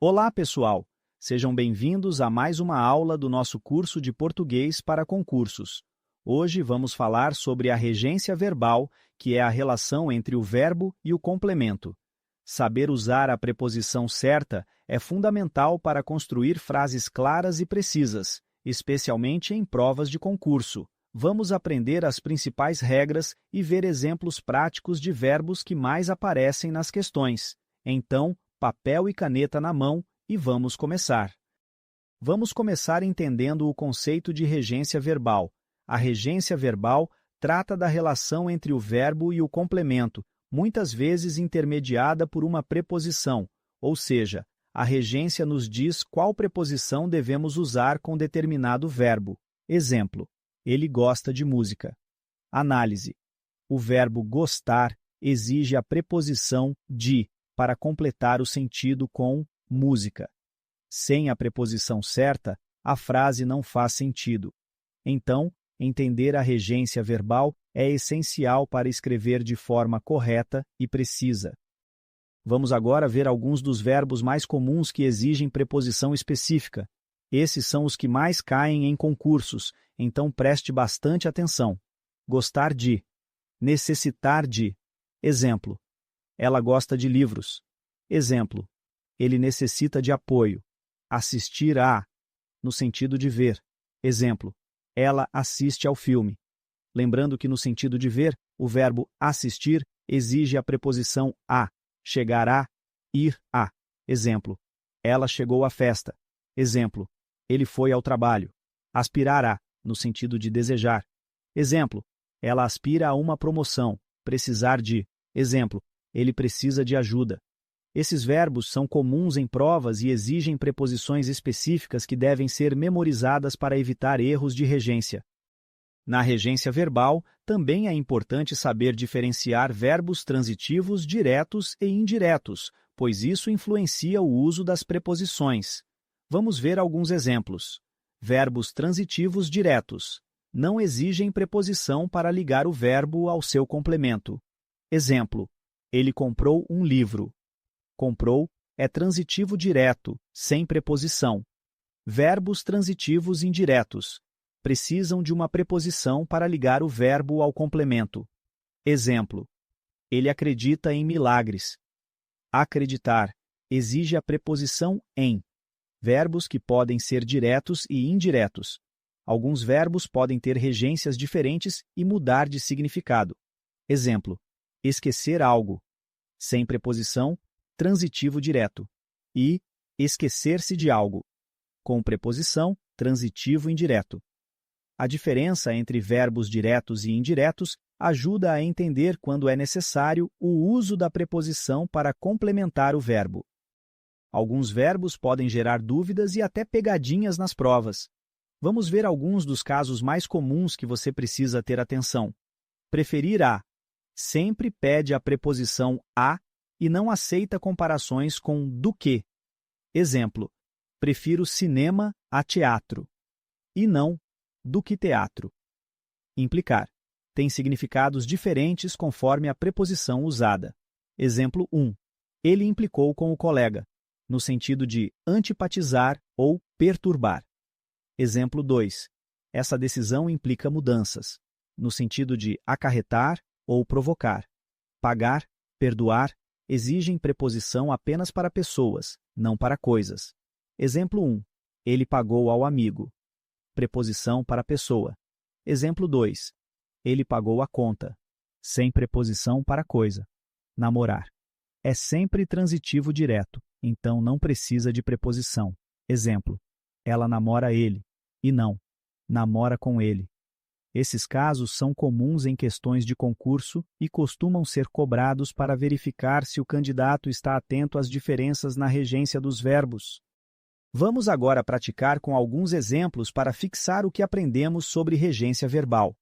Olá, pessoal! Sejam bem-vindos a mais uma aula do nosso curso de português para concursos. Hoje vamos falar sobre a regência verbal, que é a relação entre o verbo e o complemento. Saber usar a preposição certa é fundamental para construir frases claras e precisas, especialmente em provas de concurso. Vamos aprender as principais regras e ver exemplos práticos de verbos que mais aparecem nas questões. Então, papel e caneta na mão e vamos começar. Vamos começar entendendo o conceito de regência verbal. A regência verbal trata da relação entre o verbo e o complemento, muitas vezes intermediada por uma preposição, ou seja, a regência nos diz qual preposição devemos usar com determinado verbo. Exemplo: ele gosta de música. Análise: o verbo gostar exige a preposição de para completar o sentido com música. Sem a preposição certa, a frase não faz sentido. Então, entender a regência verbal é essencial para escrever de forma correta e precisa. Vamos agora ver alguns dos verbos mais comuns que exigem preposição específica. Esses são os que mais caem em concursos, então preste bastante atenção. Gostar de. Necessitar de. Exemplo: ela gosta de livros. Exemplo: ele necessita de apoio. Assistir a, no sentido de ver. Exemplo: ela assiste ao filme. Lembrando que no sentido de ver, o verbo assistir exige a preposição a, chegar a, ir a. Exemplo: ela chegou à festa. Exemplo: ele foi ao trabalho. Aspirar a, no sentido de desejar. Exemplo: ela aspira a uma promoção. Precisar de. Exemplo: ele precisa de ajuda. Esses verbos são comuns em provas e exigem preposições específicas que devem ser memorizadas para evitar erros de regência. Na regência verbal, também é importante saber diferenciar verbos transitivos diretos e indiretos, pois isso influencia o uso das preposições. Vamos ver alguns exemplos. Verbos transitivos diretos. Não exigem preposição para ligar o verbo ao seu complemento. Exemplo: ele comprou um livro. Comprou é transitivo direto, sem preposição. Verbos transitivos indiretos. Precisam de uma preposição para ligar o verbo ao complemento. Exemplo: ele acredita em milagres. Acreditar exige a preposição em. Verbos que podem ser diretos e indiretos. Alguns verbos podem ter regências diferentes e mudar de significado. Exemplo: esquecer algo. Sem preposição, transitivo direto. E esquecer-se de algo. Com preposição, transitivo indireto. A diferença entre verbos diretos e indiretos ajuda a entender quando é necessário o uso da preposição para complementar o verbo. Alguns verbos podem gerar dúvidas e até pegadinhas nas provas. Vamos ver alguns dos casos mais comuns que você precisa ter atenção. Preferir a. Sempre pede a preposição a e não aceita comparações com do que. Exemplo: prefiro cinema a teatro. E não do que teatro. Implicar. Tem significados diferentes conforme a preposição usada. Exemplo 1. Ele implicou com o colega, no sentido de antipatizar ou perturbar. Exemplo 2. Essa decisão implica mudanças, no sentido de acarretar ou provocar. Pagar, perdoar, exigem preposição apenas para pessoas, não para coisas. Exemplo 1. Ele pagou ao amigo. Preposição para pessoa. Exemplo 2. Ele pagou a conta. Sem preposição para coisa. Namorar. É sempre transitivo direto, então não precisa de preposição. Exemplo: ela namora ele. E não, namora com ele. Esses casos são comuns em questões de concurso e costumam ser cobrados para verificar se o candidato está atento às diferenças na regência dos verbos. Vamos agora praticar com alguns exemplos para fixar o que aprendemos sobre regência verbal.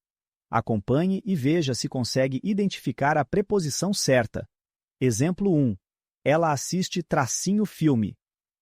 Acompanhe e veja se consegue identificar a preposição certa. Exemplo 1. Ela assiste tracinho filme.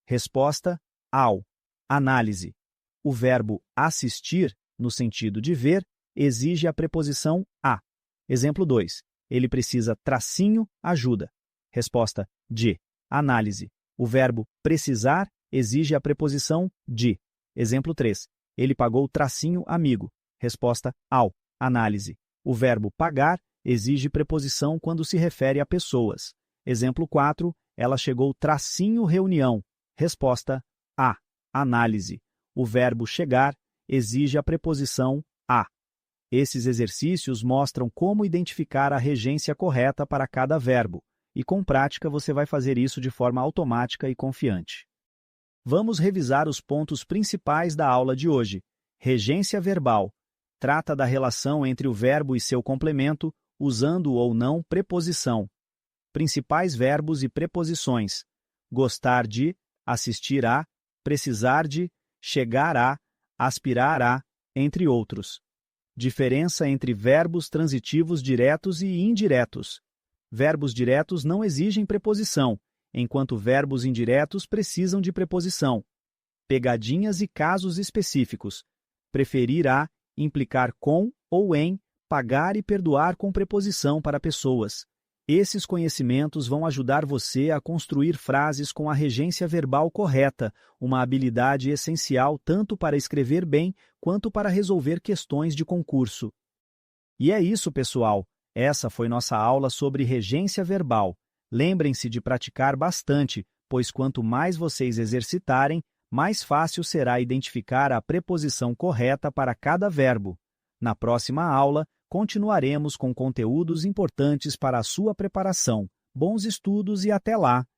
Resposta: ao. Análise. O verbo assistir, no sentido de ver, exige a preposição a. Exemplo 2. Ele precisa tracinho ajuda. Resposta: de. Análise. O verbo precisar exige a preposição de. Exemplo 3. Ele pagou tracinho amigo. Resposta ao. Análise. O verbo pagar exige preposição quando se refere a pessoas. Exemplo 4. Ela chegou tracinho reunião. Resposta a. Análise. O verbo chegar exige a preposição a. Esses exercícios mostram como identificar a regência correta para cada verbo, e com prática você vai fazer isso de forma automática e confiante. Vamos revisar os pontos principais da aula de hoje. Regência verbal. Trata da relação entre o verbo e seu complemento, usando ou não preposição. Principais verbos e preposições: gostar de, assistir a, precisar de, chegar a, aspirar a, entre outros. Diferença entre verbos transitivos diretos e indiretos. Verbos diretos não exigem preposição, enquanto verbos indiretos precisam de preposição. Pegadinhas e casos específicos. Preferir a, implicar com ou em, pagar e perdoar com preposição para pessoas. Esses conhecimentos vão ajudar você a construir frases com a regência verbal correta, uma habilidade essencial tanto para escrever bem quanto para resolver questões de concurso. E é isso, pessoal. Essa foi nossa aula sobre regência verbal. Lembrem-se de praticar bastante, pois quanto mais vocês exercitarem, mais fácil será identificar a preposição correta para cada verbo. Na próxima aula, continuaremos com conteúdos importantes para a sua preparação. Bons estudos e até lá!